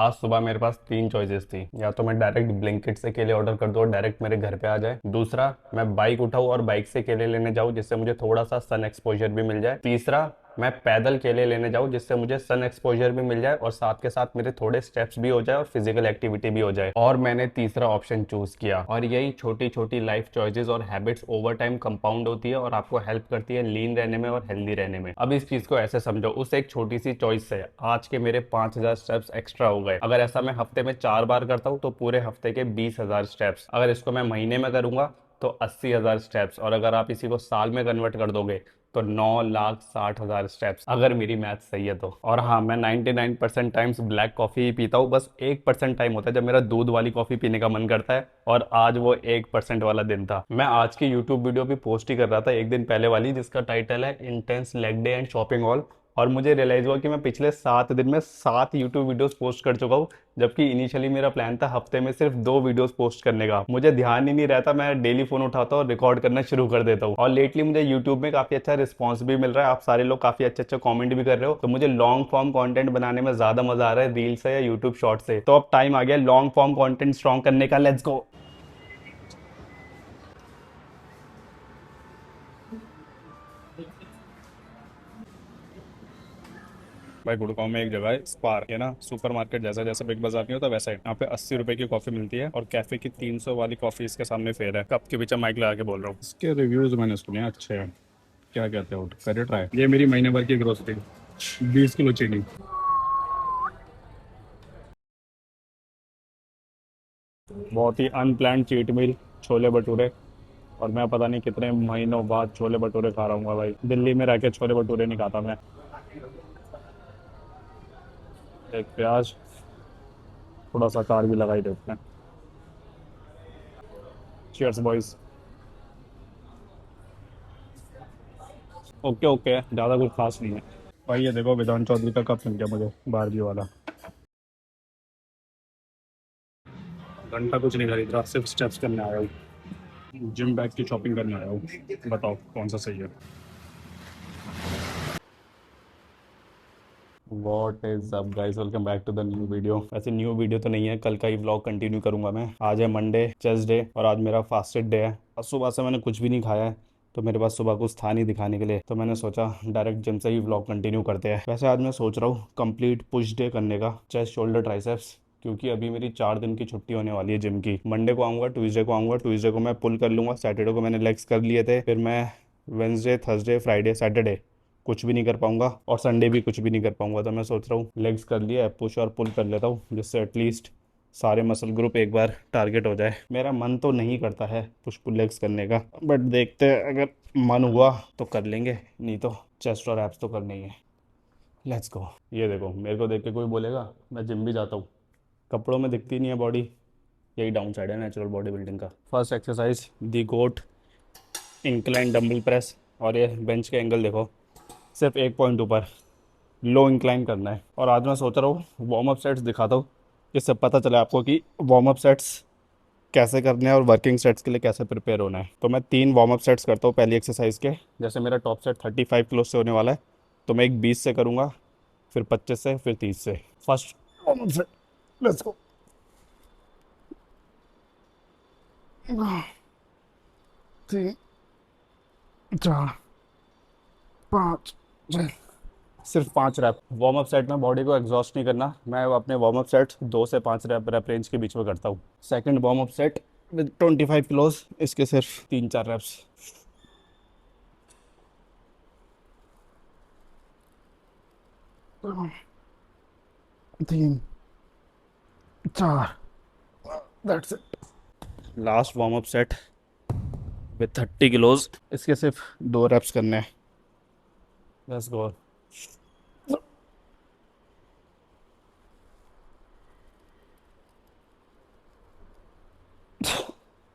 आज सुबह मेरे पास तीन चॉइसेस थी। या तो मैं डायरेक्ट ब्लिंकिट से केले ऑर्डर कर दूं और डायरेक्ट मेरे घर पे आ जाए। दूसरा, मैं बाइक उठाऊं और बाइक से केले लेने जाऊं जिससे मुझे थोड़ा सा सन एक्सपोजर भी मिल जाए। तीसरा, मैं पैदल केले लेने जाऊं जिससे मुझे सन एक्सपोजर भी मिल जाए और साथ के साथ मेरे थोड़े स्टेप्स भी हो जाए और फिजिकल एक्टिविटी भी हो जाए। और मैंने तीसरा ऑप्शन चूज किया। और यही छोटी छोटी लाइफ चॉइसेस और हैबिट्स ओवर टाइम कंपाउंड होती है और आपको हेल्प करती है लीन रहने में और हेल्दी रहने में। अब इस चीज को ऐसे समझो, उस एक छोटी सी चॉइस से आज के मेरे 5,000 स्टेप्स एक्स्ट्रा हो गए। अगर ऐसा मैं हफ्ते में 4 बार करता हूँ तो पूरे हफ्ते के 20,000 स्टेप्स। अगर इसको मैं महीने में करूंगा तो 80,000 स्टेप्स। और अगर आप इसी को साल में कन्वर्ट कर दोगे तो 9,60,000 स्टेप्स, अगर मेरी मैथ सही है तो। और हाँ, मैं 99% टाइम्स ब्लैक कॉफ़ी ही पीता हूँ। बस 1% टाइम होता है जब मेरा दूध वाली कॉफ़ी पीने का मन करता है, और आज वो 1% वाला दिन था। मैं आज की यूट्यूब वीडियो भी पोस्ट ही कर रहा था एक दिन पहले वाली, जिसका टाइटल है intense leg day and shopping hall. और मुझे रियलाइज हुआ कि मैं पिछले 7 दिन में 7 यूट्यूब वीडियोस पोस्ट कर चुका हूँ, जबकि इनिशियली मेरा प्लान था हफ्ते में सिर्फ 2 वीडियोस पोस्ट करने का। मुझे ध्यान ही नहीं रहता, मैं डेली फोन उठाता हूँ और रिकॉर्ड करना शुरू कर देता हूँ। और लेटली मुझे यूट्यूब में काफी अच्छा रिस्पॉन्स भी मिल रहा है। आप सारे लोग काफी अच्छे अच्छे कॉमेंट भी कर रहे हो, तो मुझे लॉन्ग फॉर्म कॉन्टेंट बनाने में ज्यादा मजा आ रहा है रील से या यूट्यूब शॉर्ट से। तो अब टाइम आ गया लॉन्ग फॉर्म कॉन्टेंट स्ट्रॉन्ग करने का। Let's go. भाई गुड़गांव में एक जगह है स्पार, है ना, सुपर मार्केट जैसा, जैसा बिग बाजार नहीं होता वैसा है। यहाँ पे 80 रुपए की कॉफी मिलती है और कैफे की 300 वाली कॉफी इसके सामने फेयर है। कप के पीछे माइक लगा के बोल रहा हूँ। इसके रिव्यूज मैंने सुने हैं, अच्छे हैं। क्या कहते हो, करे ट्राई। ये मेरी महीने भर की ग्रोसरी, 20 किलो चीनी। बहुत ही unplanned cheat meal, chole bhature. और मैं पता नहीं कितने महीनों बाद छोले भटूरे खा रहा हूँ भाई। दिल्ली में रह के छोले भटूरे नहीं खाता मैं। एक प्याज, थोड़ा सा कार भी लगा ही देते हैं। Cheers boys. ओके ओके, ज़्यादा कुछ खास नहीं है भाई। ये देखो विधान चौधरी का कप मिल गया मुझे, बारबी वाला। घंटा कुछ नहीं खरीद रहा, सिर्फ स्टेप्स करने आया हूँ। जिम बैग की शॉपिंग करने आया हूँ। बताओ कौन सा सही है। What is up guys, welcome back to the new video. वैसे न्यू वीडियो तो नहीं है, कल का ही व्लॉग कंटिन्यू करूंगा मैं। आज है मंडे, चेस्ट डे, और आज मेरा फास्टेड डे है। और सुबह से मैंने कुछ भी नहीं खाया है, तो मेरे पास सुबह कुछ था नहीं दिखाने के लिए, तो मैंने सोचा डायरेक्ट जिम से ही व्लॉग कंटिन्यू करते हैं। वैसे आज मैं सोच रहा हूँ कंप्लीट पुश डे करने का, चेस्ट शोल्डर ट्राइसेप्स, क्योंकि अभी मेरी 4 दिन की छुट्टी होने वाली है जिम की। मंडे को आऊँगा, ट्यूसडे को आऊँगा, ट्यूसडे को मैं पुल कर लूँगा, सैटरडे को मैंने लेग्स कर लिए थे, फिर मैं वेंसडे, थर्सडे, फ्राइडे, सैटरडे कुछ भी नहीं कर पाऊंगा, और संडे भी कुछ भी नहीं कर पाऊंगा। तो मैं सोच रहा हूँ लेग्स कर लिया, पुश और पुल कर लेता हूँ, जिससे एटलीस्ट सारे मसल ग्रुप एक बार टारगेट हो जाए। मेरा मन तो नहीं करता है पुश पुल लेग्स करने का, बट देखते हैं, अगर मन हुआ तो कर लेंगे, नहीं तो चेस्ट और एब्स तो करने ही है। Let's go. ये देखो, मेरे को देख के कोई बोलेगा मैं जिम भी जाता हूँ, कपड़ों में दिखती नहीं है बॉडी। यही डाउन साइड है नेचुरल बॉडी बिल्डिंग का। फर्स्ट एक्सरसाइज दी गोट इंक्लाइन डंबल प्रेस। और ये बेंच के एंगल देखो, सिर्फ एक पॉइंट ऊपर लो इंक्लाइन करना है। और आज मैं सोच रहा हूँ वार्म अप सेट्स दिखाता हूँ, जिससे पता चले आपको कि वार्म अप सेट्स कैसे करने हैं और वर्किंग सेट्स के लिए कैसे प्रिपेयर होना है। तो मैं 3 वार्म अप सेट्स करता हूँ पहली एक्सरसाइज के। जैसे मेरा टॉप सेट 35 किलो से होने वाला है, तो मैं एक 20 से करूँगा, फिर 25 से, फिर 30 से। First warm up set, let's go. 3, 4, 5, सिर्फ 5 रैप। वार्म अप सेट में बॉडी को एग्जॉस्ट नहीं करना। मैं अपने वार्म अप सेट 2 से 5 रैप रेंज के बीच में करता हूँ। Second warm up set with 25 kilos, इसके सिर्फ 3-4 reps. 3, 4, that's it. Last warm up set with 30 kilos, इसके सिर्फ 2 रैप्स करने हैं। Let's go.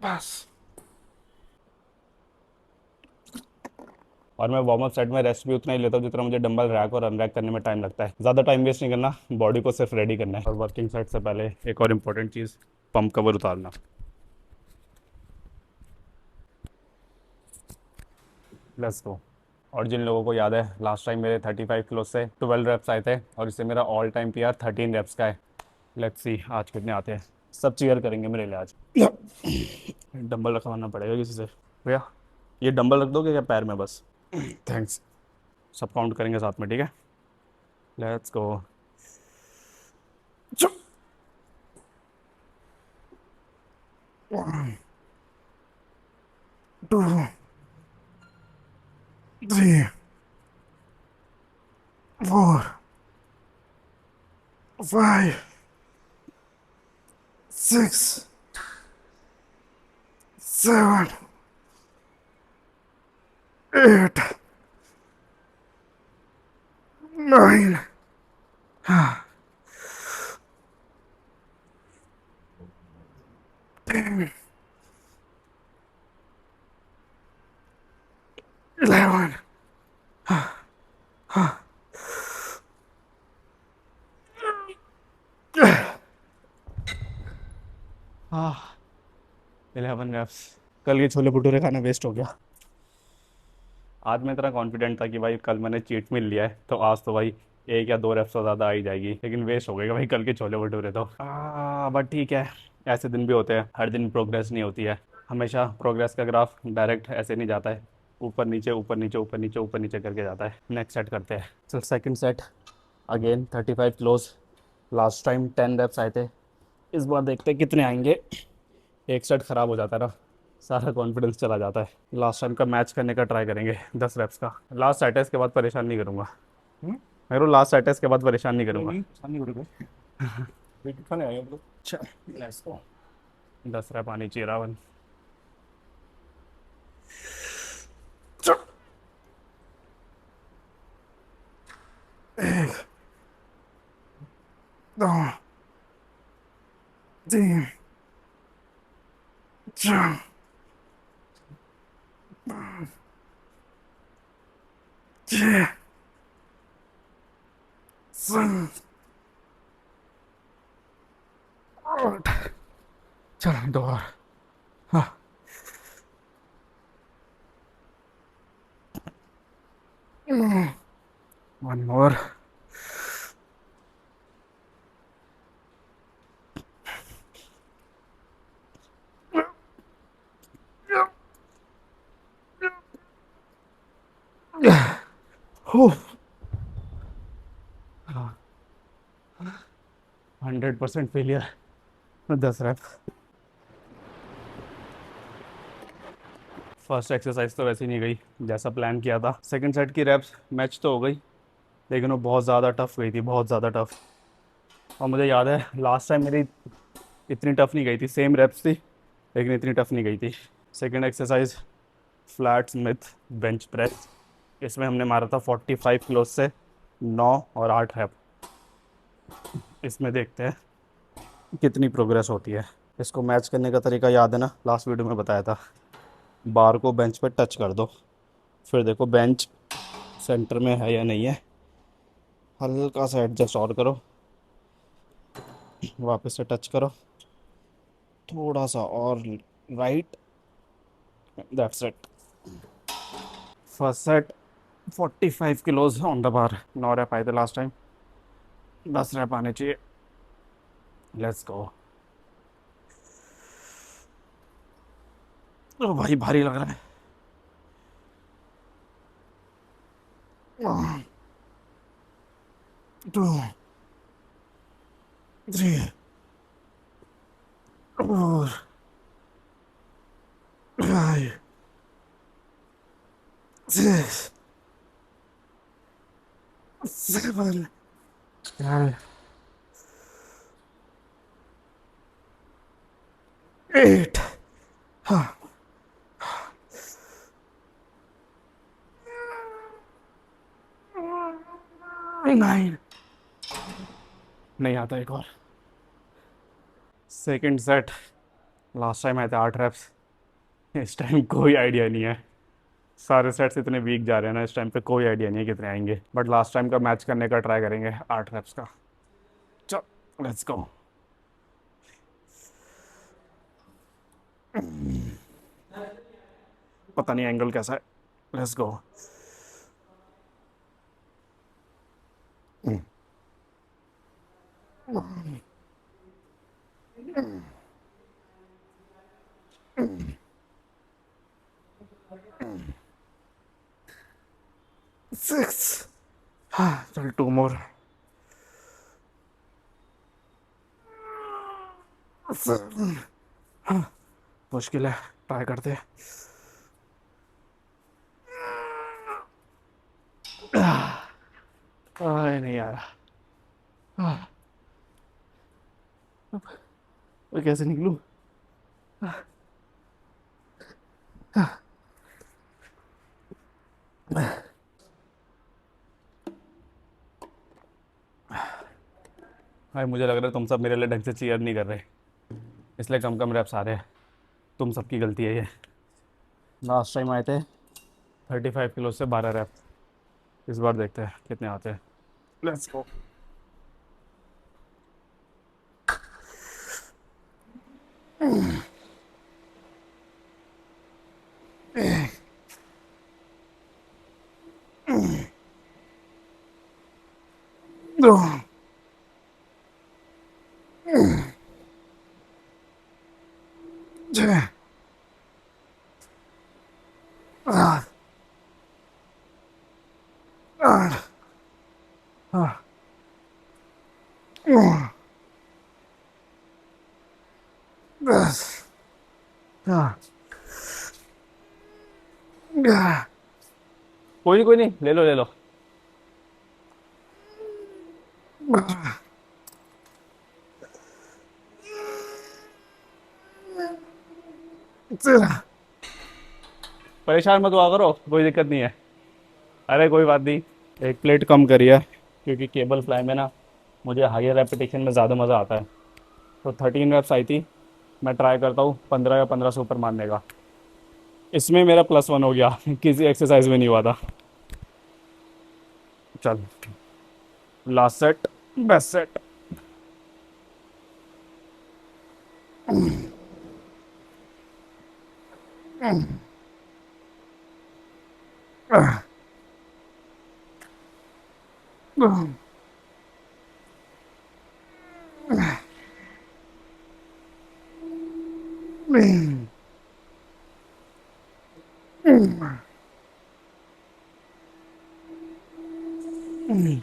बस। और मैं वार्म अप सेट में रेस्ट भी उतना ही लेता हूँ जितना मुझे डंबल रैक और अनरैक करने में टाइम लगता है। ज़्यादा टाइम वेस्ट नहीं करना, बॉडी को सिर्फ रेडी करना है। और वर्किंग सेट से पहले एक और इम्पोर्टेंट चीज़, पंप कवर उतारना। Let's go. और जिन लोगों को याद है, लास्ट टाइम मेरे 35 किलो से 12 रैप्स आए थे, और इससे मेरा ऑल टाइम पीआर 13 रैप्स का है। लेट्स सी आज कितने आते हैं। सब चीयर करेंगे मेरे लिए आज। डंबल रखवाना पड़ेगा किसी से। भैया ये डंबल रख दोगे क्या पैर में बस? थैंक्स। सब काउंट करेंगे साथ में, ठीक है? Let's go. 1 2 3 4 5 6 7 8 9 10 11 11 reps। कल ये छोले भटूरे खाना वेस्ट हो गया। आज मैं इतना कॉन्फिडेंट था कि भाई कल मैंने चीट मील लिया है तो आज तो भाई 1 या 2 रेप्स तो ज़्यादा आ ही जाएगी, लेकिन वेस्ट हो गएगा भाई कल के छोले भटूरे तो। बट ठीक है, ऐसे दिन भी होते हैं, हर दिन प्रोग्रेस नहीं होती है। हमेशा प्रोग्रेस का ग्राफ डायरेक्ट ऐसे नहीं जाता है, ऊपर नीचे ऊपर नीचे ऊपर नीचे ऊपर नीचे करके जाता है। नेक्स्ट सेट करते हैं। चल second set again 35 kilos. Last time 10 reps आए थे, इस बार देखते हैं कितने आएंगे। एक सेट ख़राब हो जाता है ना, सारा कॉन्फिडेंस चला जाता है। लास्ट टाइम का मैच करने का ट्राई करेंगे 10 रेप्स का। लास्ट सेट है, इसके बाद परेशान नहीं करूँगा। मेरे लास्ट सेट है, इसके बाद परेशान नहीं करूँगा। अच्छा लेट्स गो। 10 रेप आनी चाहिए रावण। एक दो तीन चार 6 7 8। चल दो और। हाँ। One more. हो 100% फेलियर। 10 रैप। फर्स्ट एक्सरसाइज तो वैसे ही नहीं गई जैसा प्लान किया था। सेकंड सेट की रैप्स मैच तो हो गई, लेकिन वो बहुत ज़्यादा टफ गई थी, बहुत ज़्यादा टफ। और मुझे याद है लास्ट टाइम मेरी इतनी टफ नहीं गई थी, सेम रैप्स थी लेकिन इतनी टफ नहीं गई थी। Second exercise flat Smith bench press. इसमें हमने मारा था 45 किलो से 9 और 8 रैप। इसमें देखते हैं कितनी प्रोग्रेस होती है। इसको मैच करने का तरीका याद है ना, लास्ट वीडियो में बताया था। बार को बेंच पे टच कर दो, फिर देखो बेंच सेंटर में है या नहीं है, हल्का सा एडजस्ट और करो, वापस से टच करो, थोड़ा सा और right, that's it. First set 45 kilos on the bar. 9 rep आए थे लास्ट टाइम, 10 रैप आने चाहिए। Let's go. ओ भाई भारी लग रहा है। 1 2 3 4 5 6 7 8 9। नहीं आता एक और। सेकंड सेट लास्ट टाइम आए थे 8 रैप्स, इस टाइम कोई आइडिया नहीं है। सारे सेट्स इतने वीक जा रहे हैं ना, इस टाइम पे कोई आइडिया नहीं है कितने आएंगे। बट लास्ट टाइम का मैच करने का ट्राई करेंगे 8 रैप्स का। चल लेट्स गो। पता नहीं एंगल कैसा है, लेट्स गो। सिक्स। हाँ चल, 2 मोर। हाँ मुश्किल है, ट्राई करते हैं। नहीं आ रहा। मैं कैसे निकलूं? भाई मुझे लग रहा है तुम सब मेरे लिए ढंग से चीयर नहीं कर रहे, इसलिए कम कम रैप्स आ रहे हैं। तुम सबकी गलती है ये। लास्ट टाइम आए थे 35 किलो से 12 रैप। इस बार देखते हैं कितने आते हैं। लेट्स गो। दो। छः। आठ। आठ। हाँ। 10। हाँ। कोई नहीं, ले लो ले लो। 12। तेरह। परेशान मत हुआ करो, कोई दिक्कत नहीं है। अरे कोई बात नहीं, एक प्लेट कम करी है क्योंकि केबल फ्लाई में ना मुझे हायर रेपिटेशन में ज़्यादा मज़ा आता है। तो 13 रैप्स आई थी, मैं ट्राई करता हूँ 15 या 15 से ऊपर मारने का। इसमें मेरा +1 हो गया किसी एक्सरसाइज में नहीं हुआ था। चल, लास्ट सेट, बेस्ट सेट।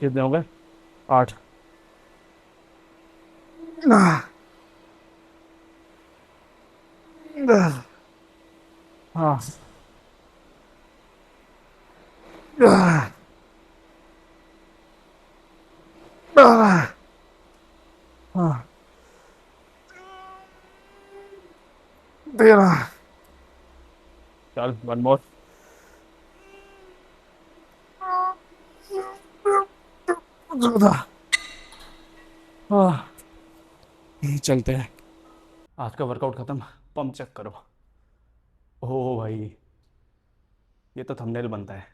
कितने हो गए? 8। हाँ। हाँ। 13। चल, 1 मोर। हाँ, चलते हैं। आज का वर्कआउट खत्म। पंप चेक करो। ओ भाई, ये तो थंबनेल बनता है।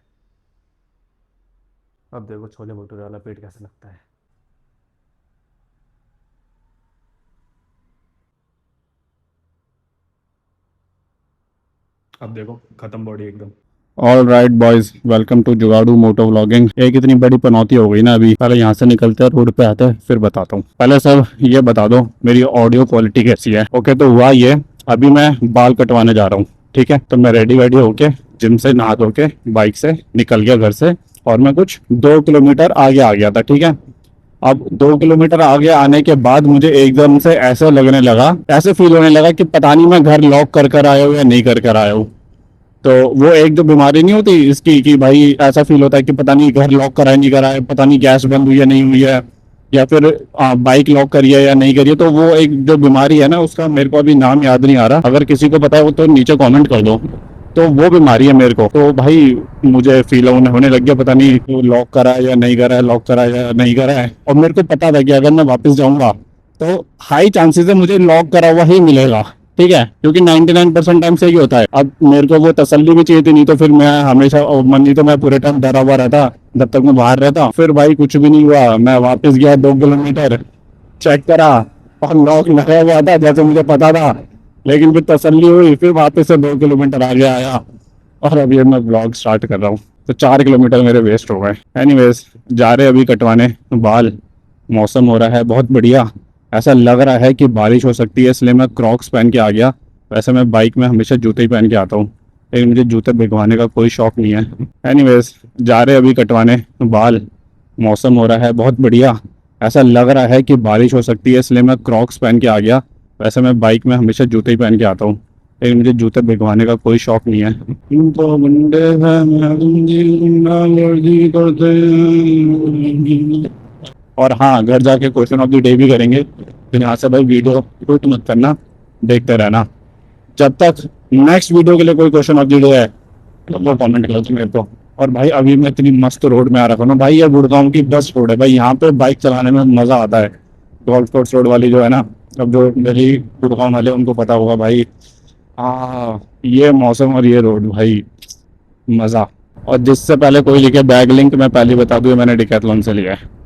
अब देखो छोले भटूरे वाला पेट कैसे लगता है। अब देखो, खत्म बॉडी एकदम। All right boys, welcome to Jugaadu moto vlogging. एक इतनी बड़ी पनौती हो गई ना, अभी पहले यहाँ से निकलते हैं, रोड पे आते हैं, फिर बताता हूँ। पहले सब ये बता दो मेरी ऑडियो क्वालिटी कैसी है। ओके, तो हुआ ये, अभी मैं बाल कटवाने जा रहा हूँ। ठीक है, तो मैं रेडी वेडी होके जिम से नहा धो के बाइक से निकल गया घर से, और मैं कुछ 2 किलोमीटर आगे आ गया था। ठीक है, अब 2 किलोमीटर आगे आने के बाद मुझे एकदम से ऐसा लगने लगा, ऐसे फील होने लगा कि पता नहीं मैं घर लॉक कर कर आया हूँ या नहीं कर कर आया हूँ। तो वो एक जो बीमारी नहीं होती इसकी, कि भाई ऐसा फील होता है कि पता नहीं घर लॉक करा है नहीं करा है, पता नहीं गैस बंद हुई है नहीं हुई है, या फिर बाइक लॉक करी है या नहीं करी है। तो वो एक जो बीमारी है ना, उसका मेरे को अभी नाम याद नहीं आ रहा, अगर किसी को पता है वो तो नीचे कमेंट कर दो। तो वो बीमारी है मेरे को। तो भाई मुझे फील होने लग गया, पता नहीं लॉक करा है या नहीं करा है, लॉक करा है या नहीं करा है। और मेरे को पता था कि अगर मैं वापस जाऊंगा तो हाई चांसेस है मुझे लॉक करा हुआ ही मिलेगा। ठीक है, क्योंकि 99% टाइम से ही होता है। अब मेरे को वो तसल्ली भी चाहिए थी, नहीं तो फिर मैं हमेशा मन, नहीं तो मैं पूरे टाइम डरा हुआ रहता जब तक मैं बाहर रहता। फिर भाई कुछ भी नहीं हुआ, मैं वापस गया 2 किलोमीटर, चेक करा और लॉक लगा हुआ था जैसे मुझे पता था। लेकिन फिर तसल्ली हुई, फिर वापस से 2 किलोमीटर आगे आया, और अब ये मैं ब्लॉग स्टार्ट कर रहा हूँ। तो 4 किलोमीटर मेरे वेस्ट हो गए। एनीवेज, जा रहे अभी कटवाने बाल। मौसम हो रहा है बहुत बढ़िया, ऐसा लग रहा है कि बारिश हो सकती है, इसलिए मैं क्रॉक्स पहन के आ गया। वैसे मैं बाइक में हमेशा जूते ही पहन के आता हूँ, लेकिन मुझे जूते भिगवाने का कोई शौक नहीं है। एनीवेज, जा रहे अभी कटवाने बाल। मौसम हो रहा है बहुत बढ़िया। ऐसा लग रहा है कि बारिश हो सकती है, इसलिए मैं क्रॉक्स पहन के आ गया। वैसे मैं बाइक में हमेशा जूते ही पहन के आता हूँ, लेकिन मुझे जूते भिगवाने का कोई शौक नहीं है। तो मुंडे हैं, मैं मर्जी करते हैं। और हाँ, घर जाके क्वेश्चन ऑफ द डे भी करेंगे। फिर यहाँ से भाई वीडियो क्विट मत करना, देखते रहना। जब तक नेक्स्ट वीडियो के लिए कोई क्वेश्चन ऑफ द डे है तो वो कमेंट करो तुम मेरे को। और भाई अभी मैं इतनी मस्त रोड में आ रखा हूँ ना भाई, ये गुड़गांव की बेस्ट रोड है भाई, यहाँ पे बाइक चलाने में मजा आता है। गोल्फ कोर्स रोड वाली जो है ना, अब जो मेरी गुड़गांव वाले उनको पता होगा भाई। हाँ, ये मौसम और ये रोड भाई, मजा। और जिससे पहले कोई लिखे बैग लिंक, मैं पहले ही बता दूं, ये मैंने डिकैथलॉन से लिया है।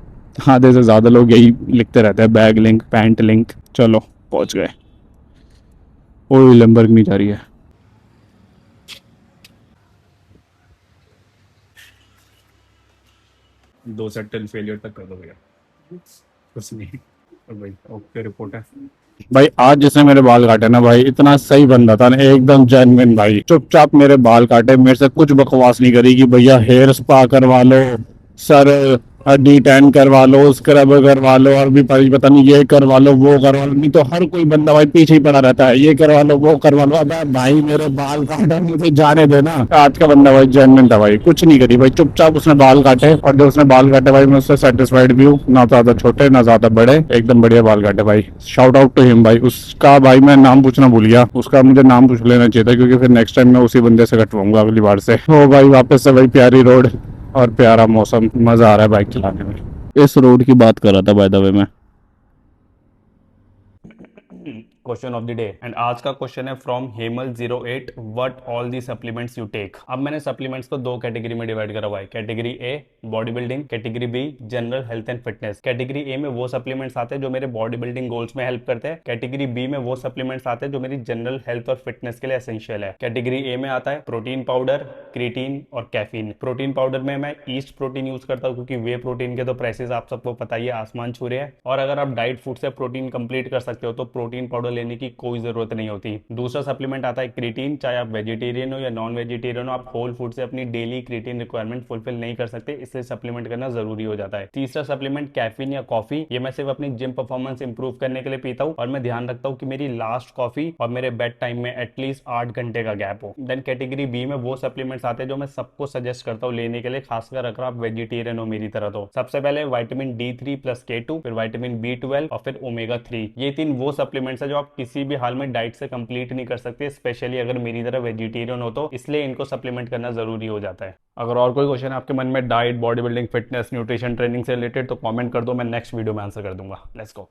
आधे से ज्यादा लोग यही लिखते रहते हैं, बैग लिंक, पैंट लिंक। चलो पहुंच गए। ओ, लैम्बोर्गिनी जा रही है। दो सेट टिल फेलियर तक कर दो भैया, कुछ नहीं। और भाई ओके रिपोर्ट है। भाई आज जिसने मेरे बाल काटे ना भाई, इतना सही बंदा था ना, एकदम जेन्युइन भाई, चुपचाप मेरे बाल काटे, मेरे से कुछ बकवास नहीं करी कि भैया हेयर स्पा करवा लो, सर डी टैन करवा लो, स्क्रब करवा लो, और भी भाई पता नहीं ये करवा लो वो करवा लो। नहीं तो हर कोई बंदा भाई पीछे ही पड़ा रहता है, ये करवा लो वो करवा लो। अबे भाई मेरे बाल काटा, मुझे जाने देना। आज का बंदा भाई जेन्युइन था भाई, कुछ नहीं करी भाई, चुपचाप उसने बाल काटे। और जो उसने बाल काटे भाई, मैं उससे सेटिस्फाइड भी हूँ। ना ज्यादा छोटे ना ज्यादा बड़े, एकदम बढ़िया बाल काटे भाई। शाउट आउट टू हिम भाई। उसका भाई मैं नाम पूछना भूल गया, उसका मुझे नाम पूछ लेना चाहिए था, क्योंकि फिर नेक्स्ट टाइम मैं उसी बंदे से कटवाऊंगा अगली बार से। ओ भाई वापस से भाई प्यारी रोड और प्यारा मौसम, मजा आ रहा है बाइक चलाने में। इस रोड की बात कर रहा था बाय द वे मैं। Question of the day, and आज का क्वेश्चन है फ्रॉम हेमल08, what all the supplements you take. अब मैंने सप्लीमेंट्स को दो कैटेगरी में डिवाइड करा हुआ है। Category A body building, category B general health and fitness. Category A में वो सप्लीमेंट्स आते हैं जो मेरे बॉडी बिल्डिंग गोल्स में हेल्प करते हैं। कैटेगरी बी में वो सप्लीमेंट्स आते हैं जो मेरी जनरल हेल्थ और फिटनेस के लिए एसेंशियल है। कैटेगरी ए में आता है प्रोटीन पाउडर, क्रिएटिन और कैफीन। प्रोटीन पाउडर में मैं ईस्ट प्रोटीन यूज करता हूँ, क्योंकि वे प्रोटीन के तो प्राइसेस आप सबको पता ही है, आसमान छू रहे हैं। और अगर आप डाइट फूड से प्रोटीन कंप्लीट कर सकते हो तो प्रोटीन पाउडर लेने की कोई जरूरत नहीं होती। दूसरा सप्लीमेंट आता है क्रिएटिन। चाहे आप वेजिटेरियन हो या नॉन वेजिटेरियन हो, आप होल फूड से अपनी डेली क्रिएटिन रिक्वायरमेंट फुलफिल नहीं कर सकते, इसलिए सप्लीमेंट करना जरूरी हो जाता है। तीसरा सप्लीमेंट कैफीन या कॉफी। ये मैं सिर्फ अपनी जिम परफॉर्मेंस इंप्रूव करने के लिए पीता हूँ, और मैं ध्यान रखता हूँ कि मेरी लास्ट कॉफी और मेरे बेड टाइम में एटलीस्ट 8 घंटे का गैप हो। देन कैटेगरी बी में वो सप्लीमेंट्स आते हैं जो मैं सबको सजेस्ट करता हूँ लेने के लिए, खासकर अगर आप वेजिटेरियन हो मेरी तरह। तो सबसे पहले विटामिन D3 प्लस K2, फिर विटामिन B12 और फिर ओमेगा 3। ये तीन वो सप्लीमेंट्स है जो आप किसी भी हाल में डाइट से कंप्लीट नहीं कर सकते, स्पेशली अगर मेरी तरह वेजिटेरियन हो तो, इसलिए इनको सप्लीमेंट करना जरूरी हो जाता है। अगर और कोई क्वेश्चन है आपके मन में diet, body building, fitness, nutrition, training से रिलेटेड, तो कमेंट कर दो, मैं नेक्स्ट वीडियो में आंसर कर दूंगा। Let's go.